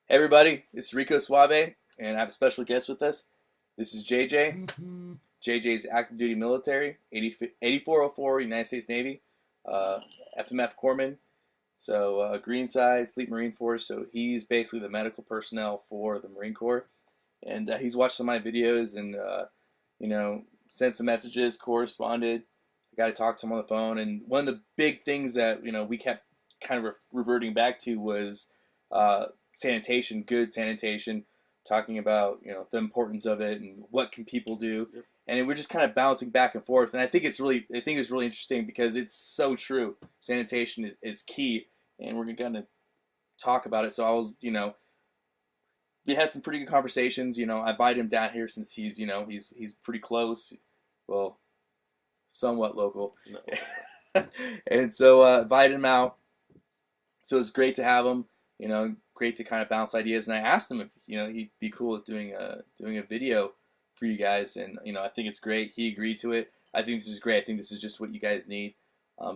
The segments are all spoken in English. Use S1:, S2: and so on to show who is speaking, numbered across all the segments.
S1: Hey everybody, it's Rico Suave, and I have a special guest with us. This is JJ. JJ's active duty military, 8404 United States Navy, FMF Corpsman, so Greenside Fleet Marine Force. So he's basically the medical personnel for the Marine Corps, and he's watched some of my videos and sent some messages, corresponded. I got to talk to him on the phone, and one of the big things that we kept kind of reverting back to was sanitation, good sanitation, talking about the importance of it and what can people do,
S2: Yep.
S1: and we're just kind of bouncing back and forth. And I think it's really interesting because it's so true. Sanitation is key, and we're gonna talk about it. So I was, we had some pretty good conversations. I invited him down here since he's pretty close, well, somewhat local,
S2: No.
S1: and so invited him out. So it's great to have him. Great to kind of bounce ideas. And I asked him if he'd be cool at doing a video for you guys, and I think it's great. He agreed to it. I think this is great. I think this is just what you guys need.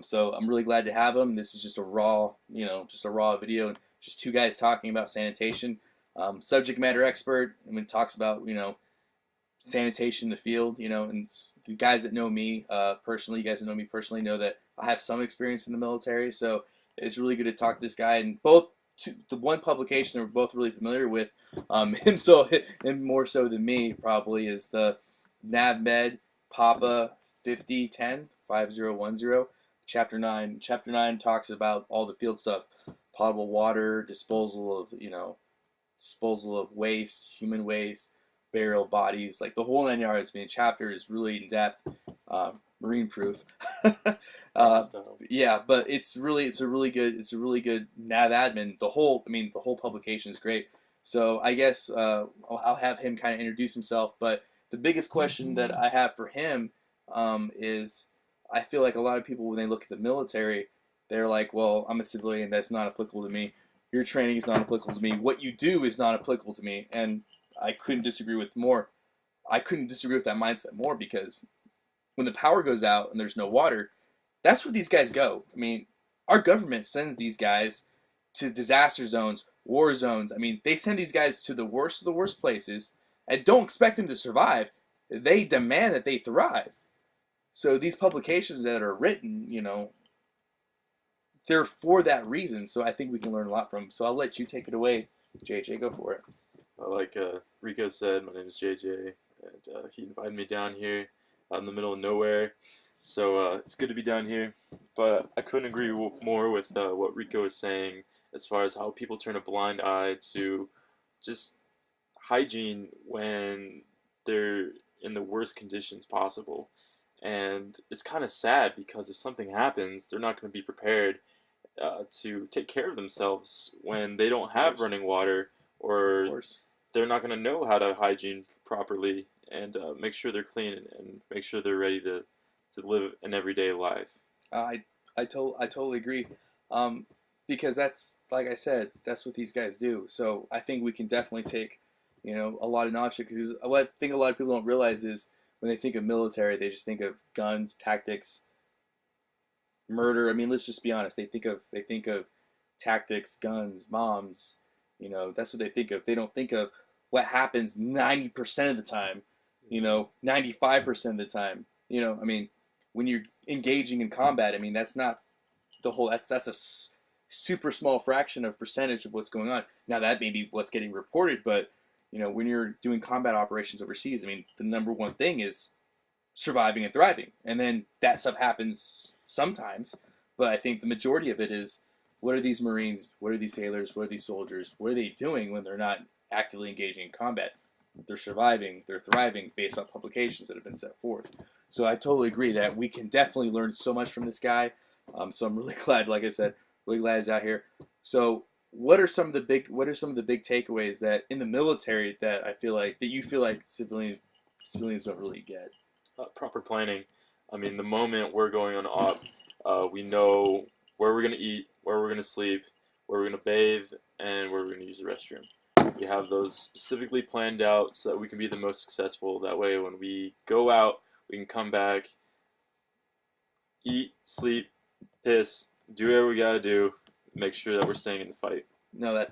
S1: So I'm really glad to have him. This is just a raw, just a raw video, and just two guys talking about sanitation. Subject matter expert, and when it talks about sanitation in the field, and the guys that know me personally, you guys that know me personally know that I have some experience in the military. So it's really good to talk to this guy, and the one publication that we're both really familiar with, him more so than me probably, is the NavMed Papa 5010 Chapter 9. Chapter 9 talks about all the field stuff: potable water, disposal of waste, human waste, burial bodies, like the whole 9 yards. I mean, the chapter is really in depth, marine proof. Yeah, but it's a really good nav admin. The whole publication is great. So I guess I'll have him kind of introduce himself. But the biggest question that I have for him is, I feel like a lot of people, when they look at the military, they're like, well, I'm a civilian, that's not applicable to me. Your training is not applicable to me. What you do is not applicable to me. And I couldn't disagree with that mindset more, because when the power goes out and there's no water, that's where these guys go. I mean, our government sends these guys to disaster zones, war zones. I mean, they send these guys to the worst of the worst places and don't expect them to survive. They demand that they thrive. So these publications that are written, they're for that reason. So I think we can learn a lot from them. So I'll let you take it away, JJ. Go for it.
S2: Like Rico said, my name is JJ, and he invited me down here out in the middle of nowhere. So it's good to be down here. But I couldn't agree more with what Rico was saying as far as how people turn a blind eye to just hygiene when they're in the worst conditions possible. And it's kind of sad, because if something happens, they're not going to be prepared to take care of themselves when they don't have running water,
S1: Of
S2: or
S1: course.
S2: they're not going to know how to hygiene properly and make sure they're clean, and make sure they're ready to live an everyday life.
S1: I totally agree. Because that's, like I said, that's what these guys do. So I think we can definitely take, a lot of knowledge, because what I think a lot of people don't realize is, when they think of military, they just think of guns, tactics, murder. I mean, let's just be honest. They think of tactics, guns, moms. That's what they think of. They don't think of what happens 90% of the time. 95% of the time. I mean, when you're engaging in combat, I mean, that's not the whole. That's a super small fraction of percentage of what's going on. Now that may be what's getting reported, but when you're doing combat operations overseas, I mean, the number one thing is surviving and thriving, and then that stuff happens sometimes. But I think the majority of it is, what are these Marines, what are these sailors, what are these soldiers, what are they doing when they're not actively engaging in combat? They're surviving, they're thriving based on publications that have been set forth. So I totally agree that we can definitely learn so much from this guy. So I'm really glad, like I said, really glad he's out here. So what are some of the big takeaways that in the military that you feel like civilians don't really get?
S2: Proper planning. I mean, the moment we're going on op, we know where we're going to eat, where we're going to sleep, where we're going to bathe, and where we're going to use the restroom. We have those specifically planned out so that we can be the most successful. That way, when we go out, we can come back, eat, sleep, piss, do whatever we gotta do, make sure that we're staying in the fight.
S1: No,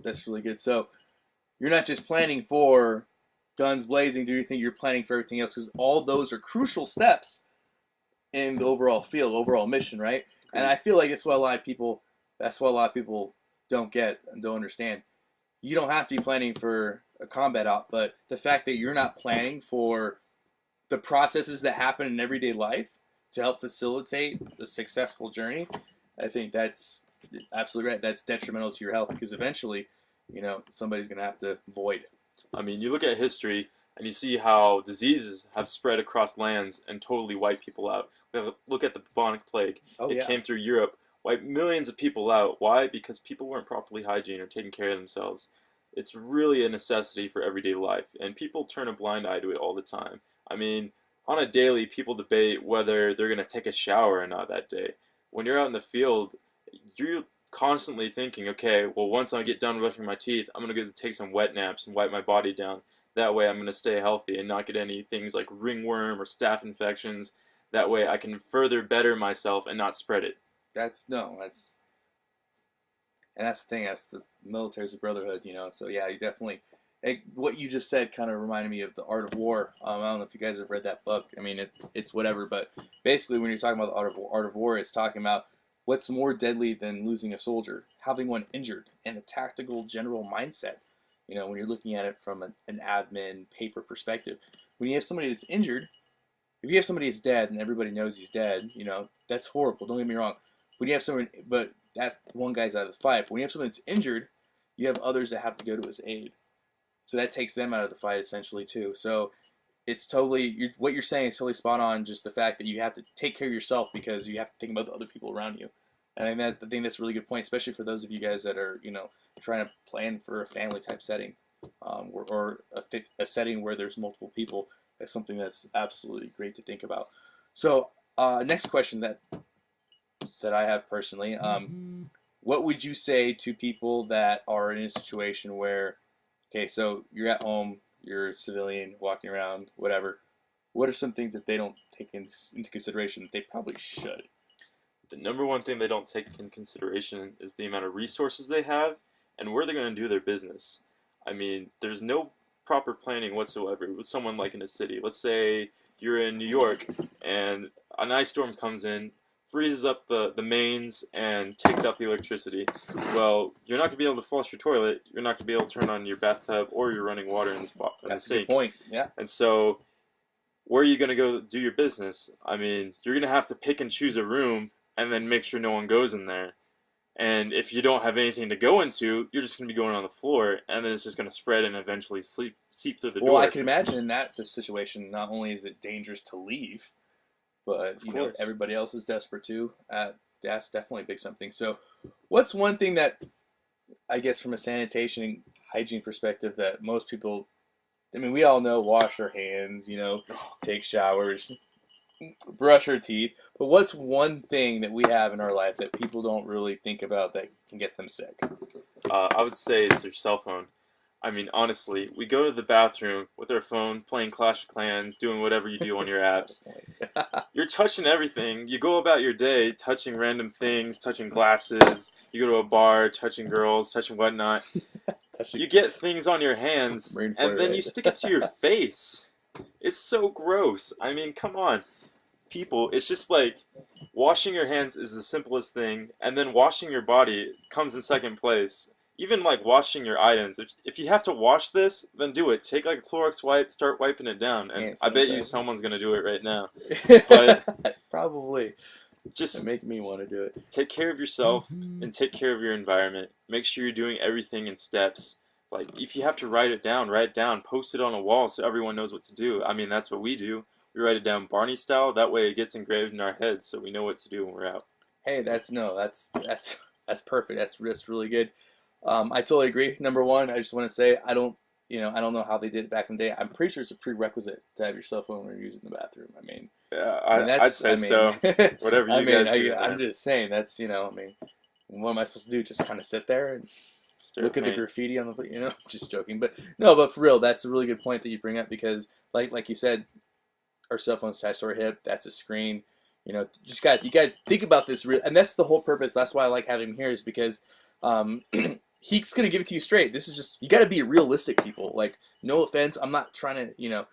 S1: That's really good. So you're not just planning for guns blazing. Do you think you're planning for everything else? Because all those are crucial steps in the overall field, overall mission, right? And I feel like that's what a lot of people. That's what a lot of people don't get and don't understand. You don't have to be planning for a combat op, but the fact that you're not planning for the processes that happen in everyday life to help facilitate the successful journey, I think that's absolutely right. That's detrimental to your health because eventually, somebody's going to have to void.
S2: I mean, you look at history and you see how diseases have spread across lands and totally wiped people out. Look at the bubonic plague.
S1: Oh,
S2: it
S1: yeah.
S2: came through Europe, wiped millions of people out. Why? Because people weren't properly hygiene or taking care of themselves. It's really a necessity for everyday life, and people turn a blind eye to it all the time. I mean, on a daily, people debate whether they're going to take a shower or not that day. When you're out in the field, you're constantly thinking, okay, well, once I get done brushing my teeth, I'm going to go take some wet naps and wipe my body down. That way I'm going to stay healthy and not get any things like ringworm or staph infections. That way I can further better myself and not spread it.
S1: And that's the thing. That's the military's a brotherhood, So yeah, you definitely. What you just said kind of reminded me of The Art of War. I don't know if you guys have read that book. I mean, it's whatever, but basically, when you're talking about the Art of War, it's talking about what's more deadly than losing a soldier, having one injured, and a tactical general mindset. When you're looking at it from an admin paper perspective, when you have somebody that's injured, if you have somebody that's dead and everybody knows he's dead, that's horrible. Don't get me wrong. When you have someone, but that one guy's out of the fight. But when you have someone that's injured, you have others that have to go to his aid. So that takes them out of the fight essentially too. So it's totally what you're saying is totally spot on. Just the fact that you have to take care of yourself because you have to think about the other people around you. And I think that's a really good point, especially for those of you guys that are trying to plan for a family type setting, or a setting where there's multiple people. That's something that's absolutely great to think about. So next question that I have personally, what would you say to people that are in a situation where, okay, so you're at home, you're a civilian walking around, whatever. What are some things that they don't take into consideration that they probably should?
S2: The number one thing they don't take in consideration is the amount of resources they have and where they're going to do their business. I mean, there's no proper planning whatsoever with someone like in a city. Let's say you're in New York and an ice storm comes in, freezes up the mains, and takes out the electricity. Well, you're not going to be able to flush your toilet, you're not going to be able to turn on your bathtub or your running water in the sink.
S1: That's a good point, yeah.
S2: And so, where are you going to go do your business? I mean, you're going to have to pick and choose a room and then make sure no one goes in there. And if you don't have anything to go into, you're just going to be going on the floor, and then it's just going to spread and eventually seep through the door.
S1: Well, I can imagine in that situation, not only is it dangerous to leave, but everybody else is desperate too. That's definitely a big something. So, what's one thing that, I guess, from a sanitation and hygiene perspective, that most people, I mean, we all know, wash our hands, take showers, brush our teeth. But what's one thing that we have in our life that people don't really think about that can get them sick?
S2: I would say it's your cell phone. I mean, honestly, we go to the bathroom with our phone, playing Clash of Clans, doing whatever you do on your apps. You're touching everything. You go about your day touching random things, touching glasses. You go to a bar, touching girls, touching whatnot. You get things on your hands, and then you stick it to your face. It's so gross. I mean, come on. People, it's just like washing your hands is the simplest thing, and then washing your body comes in second place. Even like washing your items. If you have to wash this, then do it. Take like a Clorox wipe, start wiping it down, and I bet you someone's gonna do it right now. But
S1: probably.
S2: Just
S1: make me want to do it.
S2: Take care of yourself and take care of your environment. Make sure you're doing everything in steps. Like if you have to write it down, post it on a wall so everyone knows what to do. I mean, that's what we do. We write it down Barney style. That way it gets engraved in our heads so we know what to do when we're out.
S1: Hey, that's perfect. That's really good. I totally agree. Number one, I just want to say I don't know how they did it back in the day. I'm pretty sure it's a prerequisite to have your cell phone when you're using the bathroom. I mean,
S2: I'd say so. Whatever you guys do.
S1: I'm just saying that's what am I supposed to do? Just kind of sit there and look at the graffiti on the just joking, but for real, that's a really good point that you bring up because like you said, our cell phone's attached to our hip. That's a screen. You got to think about this and that's the whole purpose. That's why I like having him here is because he's gonna give it to you straight. This is just, you got to be realistic, people. Like, no offense, I'm not trying to,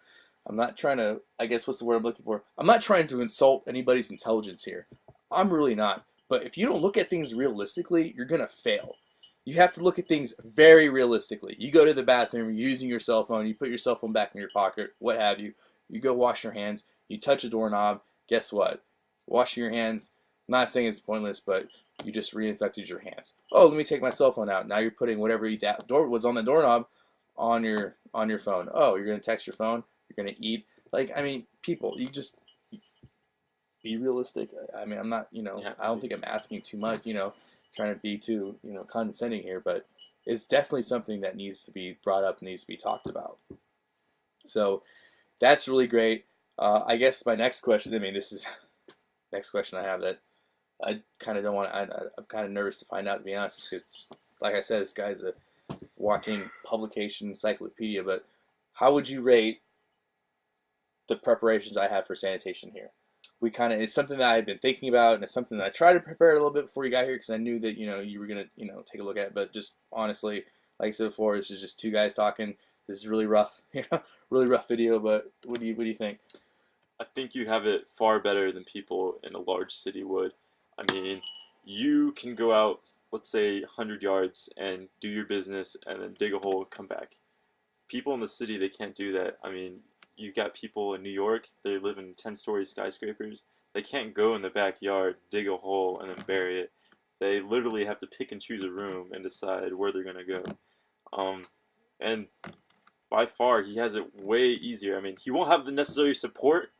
S1: I'm not trying to. I guess what's the word I'm looking for? I'm not trying to insult anybody's intelligence here. I'm really not. But if you don't look at things realistically, you're gonna fail. You have to look at things very realistically. You go to the bathroom, you're using your cell phone, you put your cell phone back in your pocket, what have you. You go wash your hands, you touch a doorknob, guess what? Washing your hands, I'm not saying it's pointless, but you just reinfected your hands. Oh, let me take my cell phone out. Now you're putting whatever that door was on the doorknob on your phone. Oh, you're gonna text your phone, you're gonna eat. Like, I mean, people, you just be realistic. I mean, I'm not, I don't think I'm asking too much, trying to be too, condescending here, but it's definitely something that needs to be brought up, needs to be talked about. So that's really great. I guess my next question, I mean, this is next question I have that I kind of don't want to, I'm kind of nervous to find out, to be honest, because like I said, this guy's a walking publication encyclopedia, but how would you rate the preparations I have for sanitation here? It's something that I've been thinking about, and it's something that I tried to prepare a little bit before you got here, because I knew that, you were going to, take a look at it, but just honestly, like I said before, this is just two guys talking. This is really rough, really rough video, but what do you think?
S2: I think you have it far better than people in a large city would. I mean, you can go out, let's say 100 yards and do your business and then dig a hole and come back. People in the city, they can't do that. I mean, you got people in New York, they live in 10-story skyscrapers. They can't go in the backyard, dig a hole, and then bury it. They literally have to pick and choose a room and decide where they're going to go. And by far, he has it way easier. I mean, he won't have the necessary support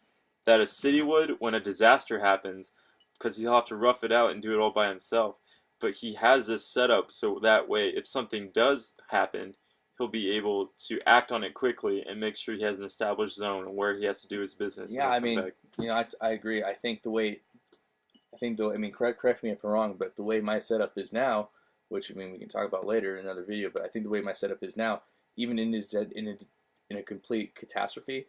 S2: that a city would when a disaster happens, because he'll have to rough it out and do it all by himself. But he has this set up so that way, if something does happen, he'll be able to act on it quickly and make sure he has an established zone where he has to do his business.
S1: Yeah, I mean, I agree. I think I mean, correct me if I'm wrong, but the way my setup is now, which, I mean, we can talk about later in another video, but I think the way my setup is now, even in a complete catastrophe,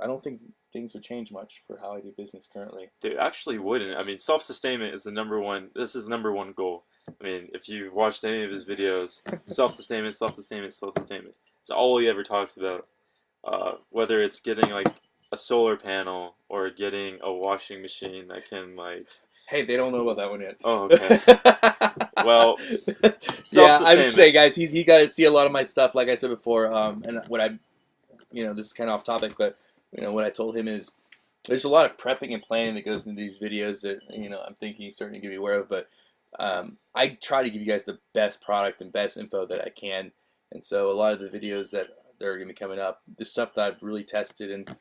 S1: I don't think things would change much for how I do business currently.
S2: They actually wouldn't. I mean, self-sustainment is the number one. This is number one goal. I mean, if you've watched any of his videos, self-sustainment, self-sustainment, self-sustainment. It's all he ever talks about. Whether it's getting like a solar panel or getting a washing machine that can like.
S1: Hey, they don't know about that one yet.
S2: Oh, okay. Well,
S1: yeah, I'm just saying, guys. He got to see a lot of my stuff, like I said before. And what I, this is kind of off topic, but what I told him is there's a lot of prepping and planning that goes into these videos that I'm thinking he's starting to be aware of. But I try to give you guys the best product and best info that I can. And so a lot of the videos that are going to be coming up, the stuff that I've really tested, and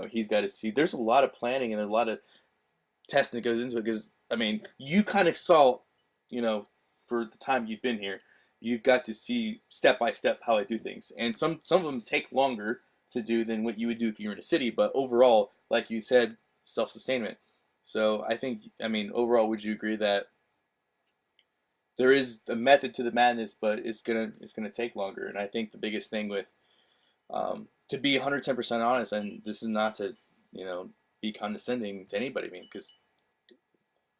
S1: he's got to see. There's a lot of planning and a lot of testing that goes into it, because I mean, you kind of saw, for the time you've been here, you've got to see step by step how I do things, and some of them take longer to do than what you would do if you were in a city. But overall, like you said, self-sustainment. So I think, I mean, overall, would you agree that there is a method to the madness, but it's gonna take longer? And I think the biggest thing with, to be 110% honest, and this is not to be condescending to anybody, I mean, because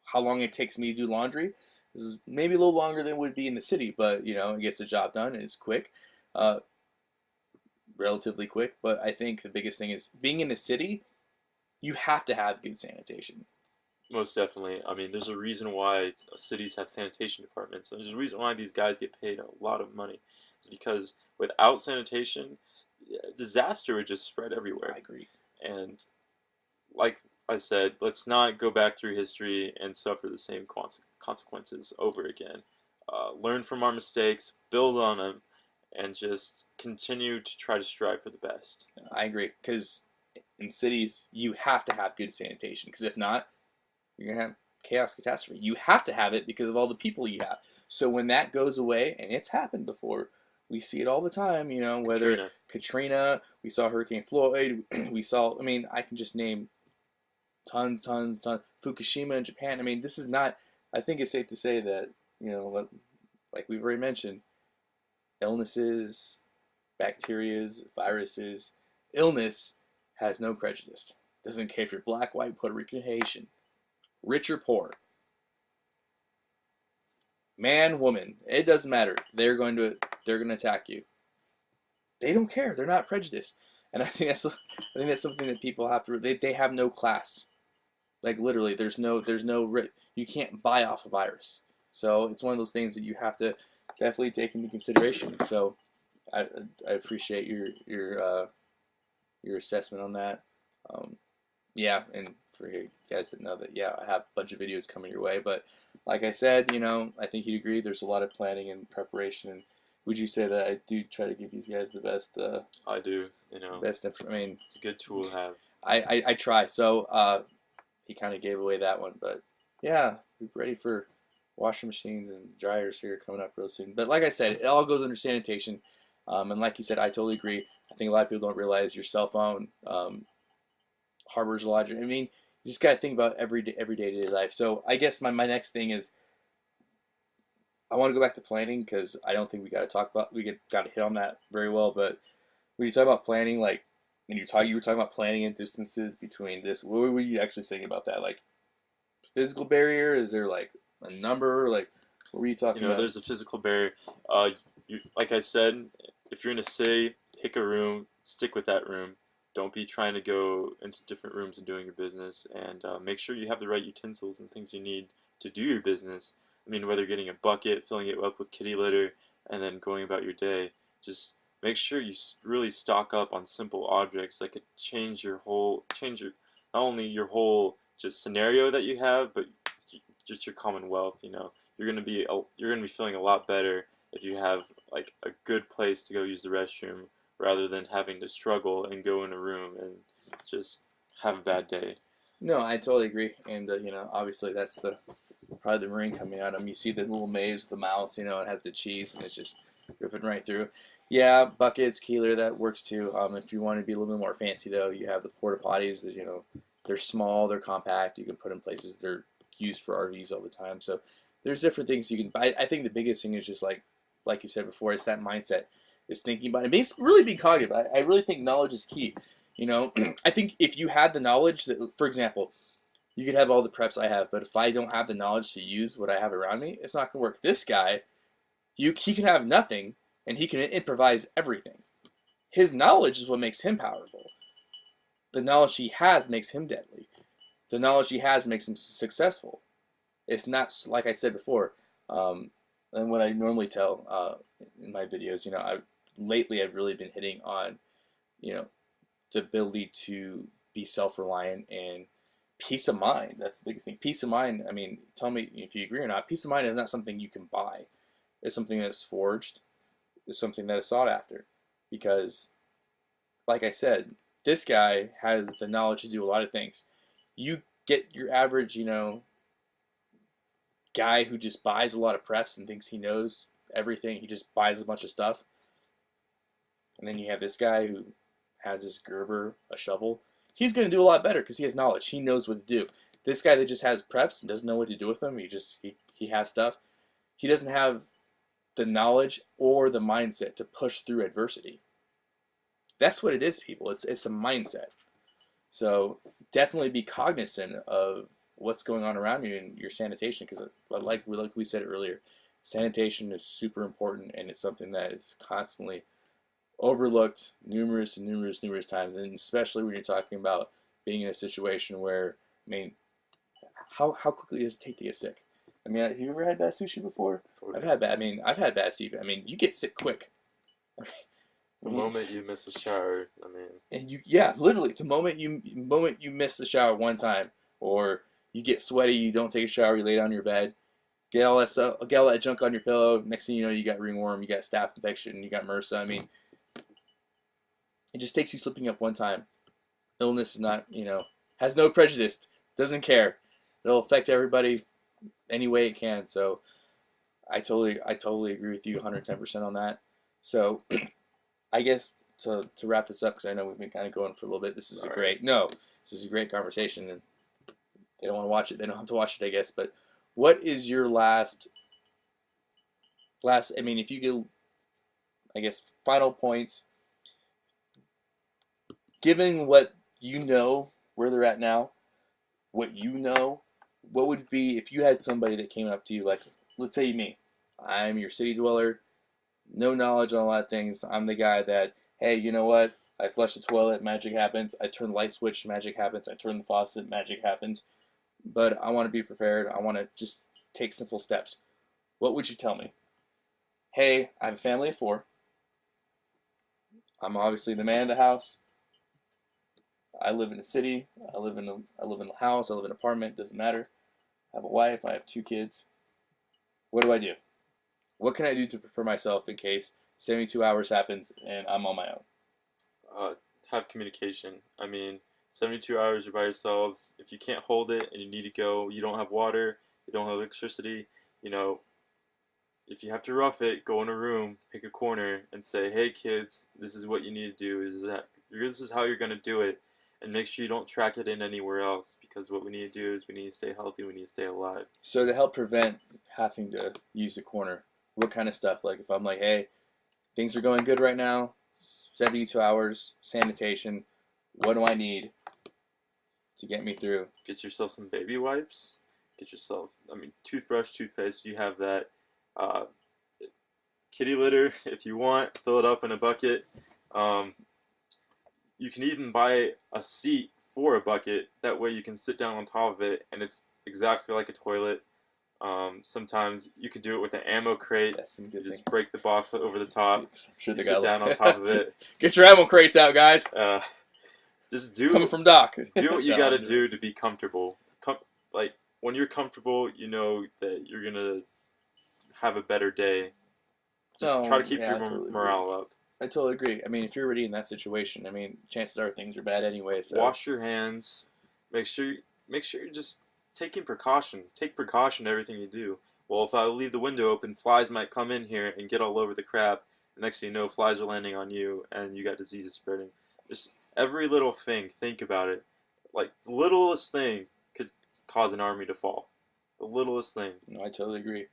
S1: how long it takes me to do laundry is maybe a little longer than it would be in the city, but it gets the job done. It's quick, relatively quick. But I think the biggest thing is being in the city, you have to have good sanitation.
S2: Most definitely. I mean, there's a reason why cities have sanitation departments. There's a reason why these guys get paid a lot of money. It's because without sanitation, disaster would just spread everywhere.
S1: I agree.
S2: And like I said, let's not go back through history and suffer the same consequences over again. Learn from our mistakes, build on them, and just continue to try to strive for the best.
S1: I agree, because in cities, you have to have good sanitation, because if not, you're going to have chaos, catastrophe. You have to have it because of all the people you have. So when that goes away, and it's happened before, we see it all the time, whether Katrina, we saw Hurricane Floyd, we saw, I mean, I can just name tons, Fukushima in Japan. I mean, this is not, I think it's safe to say that, like we've already mentioned, illnesses, bacterias, viruses, illness has no prejudice. Doesn't care if you're black, white, Puerto Rican, Haitian, rich or poor. man, woman, it doesn't matter. They're going to attack you. They don't care. They're not prejudiced, and I think that's something that people have to. They have no class. Like literally, you can't buy off a virus. So it's one of those things that you have to definitely take into consideration. So I appreciate your assessment on that. Yeah, and for you guys that know that, yeah, I have a bunch of videos coming your way. But like I said, I think you'd agree there's a lot of planning and preparation. And would you say that I do try to give these guys the best?
S2: I do.
S1: Best. I mean,
S2: it's a good tool to have.
S1: I try. So he kind of gave away that one, but yeah, we're ready for washing machines and dryers here coming up real soon. But like I said, it all goes under sanitation. And like you said, I totally agree. I think a lot of people don't realize your cell phone harbors a lot. I mean, you just got to think about every day-to-day life. So I guess my next thing is I want to go back to planning because I don't think we got to hit on that very well. But when you talk about planning, like when you were talking about planning and distances between this, what were you actually saying about that? Like physical barrier? Is there like a number? Like what were you talking about?
S2: There's a physical barrier. Like I said, if you're in a city, pick a room, stick with that room. Don't be trying to go into different rooms and doing your business, and make sure you have the right utensils and things you need to do your business. I mean, whether getting a bucket, filling it up with kitty litter, and then going about your day, just make sure you really stock up on simple objects that could change your not only your whole just scenario that you have, but just your commonwealth. You're gonna be feeling a lot better if you have like a good place to go use the restroom rather than having to struggle and go in a room and just have a bad day.
S1: No, I totally agree. And obviously that's probably the Marine coming at them. You see the little maze with the mouse, it has the cheese and it's just ripping right through. Yeah, buckets, keeler, that works too. If you want to be a little bit more fancy though, you have the porta potties that they're small, they're compact. You can put in places they're used for RVs all the time. So there's different things you can buy. I think the biggest thing is just like you said before, it's that mindset. Is thinking about it. Really be cognitive. I really think knowledge is key. I think if you had the knowledge that, for example, you could have all the preps I have, but if I don't have the knowledge to use what I have around me, it's not gonna work. This guy, he can have nothing, and he can improvise everything. His knowledge is what makes him powerful. The knowledge he has makes him deadly. The knowledge he has makes him successful. It's not like I said before, and what I normally tell in my videos. Lately I've really been hitting on, the ability to be self-reliant and peace of mind. That's the biggest thing. Peace of mind. I mean, tell me if you agree or not. Peace of mind is not something you can buy. It's something that's forged. It's something that is sought after. Because, like I said, this guy has the knowledge to do a lot of things. You get your average, guy who just buys a lot of preps and thinks he knows everything. He just buys a bunch of stuff. And then you have this guy who has his Gerber, a shovel. He's going to do a lot better because he has knowledge. He knows what to do. This guy that just has preps and doesn't know what to do with them, he has stuff. He doesn't have the knowledge or the mindset to push through adversity. That's what it is, people. It's a mindset. So definitely be cognizant of what's going on around you and your sanitation, because like we said earlier, sanitation is super important, and it's something that is constantly overlooked numerous times, and especially when you're talking about being in a situation where, I mean, how quickly does it take to get sick? I mean, have you ever had bad sushi before? I've had bad seafood. I mean, you get sick quick.
S2: The moment you miss a shower,
S1: and literally, the moment you miss the shower one time, or you get sweaty, you don't take a shower, you lay down in your bed, get all that junk on your pillow. Next thing you know, you got ringworm, you got staph infection, you got MRSA. I mean, it just takes you slipping up one time. Illness is not, has no prejudice, doesn't care. It'll affect everybody any way it can. So I totally agree with you 110% on that. So I guess to wrap this up, because I know we've been kind of going for a little bit. This is a great conversation, and they don't want to watch it. They don't have to watch it, I guess. But what is your last? I mean, if you could, I guess, final points. Given what you know, where they're at now, what would be if you had somebody that came up to you, like, let's say me, I'm your city dweller, no knowledge on a lot of things. I'm the guy that, hey, you know what? I flush the toilet, magic happens. I turn the light switch, magic happens. I turn the faucet, magic happens. But I want to be prepared. I want to just take simple steps. What would you tell me? Hey, I have a family of 4. I'm obviously the man of the house. I live in a city. I live in a house. I live in an apartment. Doesn't matter. I have a wife. I have 2 kids. What do I do? What can I do to prepare myself in case 72 hours happens and I'm on my own?
S2: Have communication. I mean, 72 hours you're by yourselves. If you can't hold it and you need to go, you don't have water, you don't have electricity, you know, if you have to rough it, go in a room, pick a corner, and say, "Hey kids, this is what you need to do. This is how you're gonna do it," and make sure you don't track it in anywhere else. Because what we need to do is we need to stay healthy. We need to stay alive.
S1: So to help prevent having to use the corner, what kind of stuff? Like if I'm like, hey, things are going good right now, 72 hours, sanitation, what do I need to get me through?
S2: Get yourself some baby wipes. Get yourself, I mean, toothbrush, toothpaste. You have that. Uh, Kitty litter, if you want, fill it up in a bucket. Um, you can even buy a seat for a bucket. That way you can sit down on top of it, and it's exactly like a toilet. Sometimes you could do it with an ammo crate.
S1: That's some
S2: You
S1: good
S2: just
S1: thing.
S2: break the box over the top.
S1: I'm sure
S2: You
S1: the
S2: sit
S1: guy
S2: down on top of it.
S1: Get your ammo crates out, guys.
S2: Just
S1: Coming from Doc.
S2: do what you
S1: No,
S2: gotta
S1: I'm
S2: do
S1: just-
S2: to be comfortable. Like when you're comfortable, you know that you're gonna have a better day. Just
S1: No,
S2: try to keep
S1: yeah,
S2: your
S1: I totally
S2: morale up.
S1: I totally agree. I mean, if you're already in that situation, I mean, chances are things are bad anyway. So
S2: Wash your hands. Make sure you're just taking precaution. Take precaution in everything you do. Well, if I leave the window open, flies might come in here and get all over the crap. And next thing you know, flies are landing on you, and you got diseases spreading. Just every little thing. Think about it. Like the littlest thing could cause an army to fall. The littlest thing.
S1: no, I totally agree.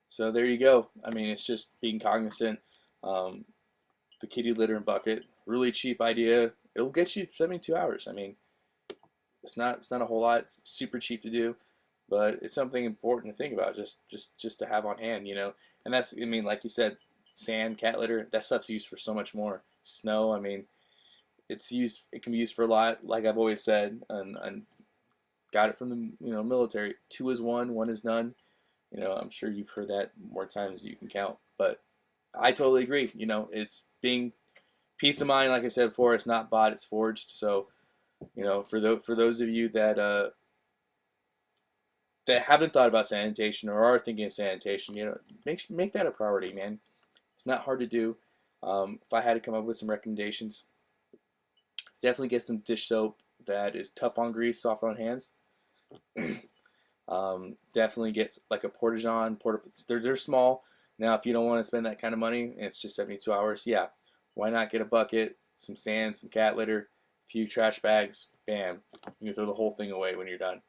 S1: So there you go. I mean, it's just being cognizant. Um, the kitty litter and bucket, really cheap idea. It'll get you 72 hours. I mean, it's not a whole lot. It's super cheap to do, but it's something important to think about. Just to have on hand, you know. And that's, I mean, like you said, sand, cat litter. That stuff's used for so much more. Snow. I mean, it's used. It can be used for a lot. Like I've always said, and got it from the military. 2 is 1, 1 is none. You know, I'm sure you've heard that more times than you can count. But I totally agree. You know, it's being peace of mind. Like I said before, it's not bought, it's forged. So, you know, for those of you that haven't thought about sanitation or are thinking of sanitation, you know, make that a priority, man. It's not hard to do. If I had to come up with some recommendations, definitely get some dish soap that is tough on grease, soft on hands. Definitely get like a porta-john. They're small. Now, if you don't want to spend that kind of money and it's just 72 hours, yeah, why not get a bucket, some sand, some cat litter, a few trash bags, bam, you can throw the whole thing away when you're done.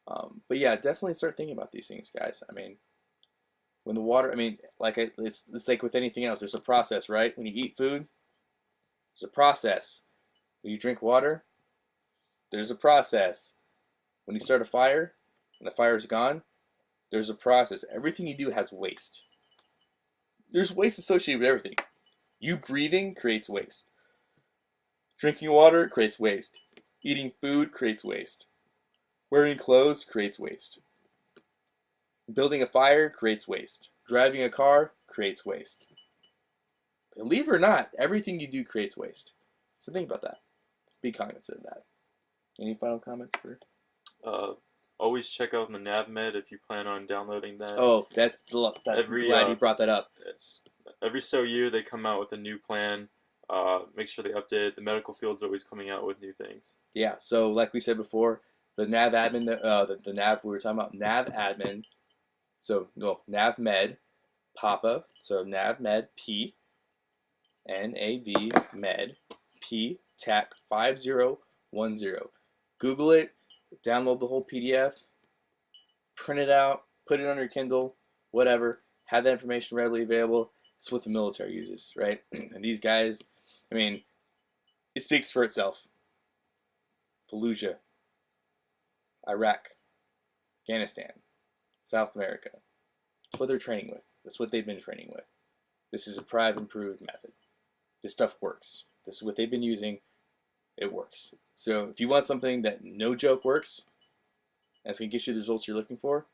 S1: But yeah, definitely start thinking about these things, guys. I mean, when the water, I mean, it's like with anything else. There's a process, right? When you eat food, there's a process. When you drink water, there's a process. When you start a fire, and the fire is gone, there's a process. Everything you do has waste. There's waste associated with everything. You breathing creates waste. Drinking water creates waste. Eating food creates waste. Wearing clothes creates waste. Building a fire creates waste. Driving a car creates waste. Believe it or not, everything you do creates waste. So think about that. Be cognizant of that. Any final comments for?
S2: Uh, Always check out the NavMed if you plan on downloading that.
S1: Oh, glad you brought that up.
S2: Every so year they come out with a new plan. Make sure they update it. The medical field's always coming out with new things.
S1: Yeah, so like we said before, the nav admin, the nav we were talking about, nav admin. So no, NavMed, Papa. So NavMed P, NAV Med P TAC 5010. Google it, download the whole PDF, print it out, put it on your Kindle, whatever. Have that information readily available. It's what the military uses, right? And these guys, I mean, it speaks for itself. Fallujah, Iraq, Afghanistan, South America. It's what they're training with. That's what they've been training with. This is a tried and proved method. This stuff works. This is what they've been using. It works. So if you want something that no joke works, and it's going to get you the results you're looking for,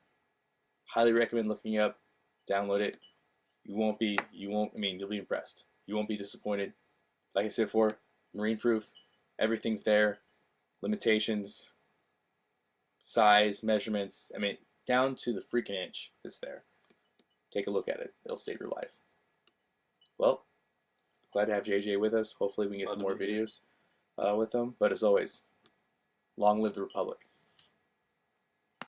S1: highly recommend looking up, download it. You'll be impressed. You won't be disappointed. Like I said before, marine proof, everything's there. Limitations, size, measurements, down to the freaking inch is there. Take a look at it. It'll save your life. Well, glad to have JJ with us. Hopefully we can get some more videos with him. But as always, long live the Republic.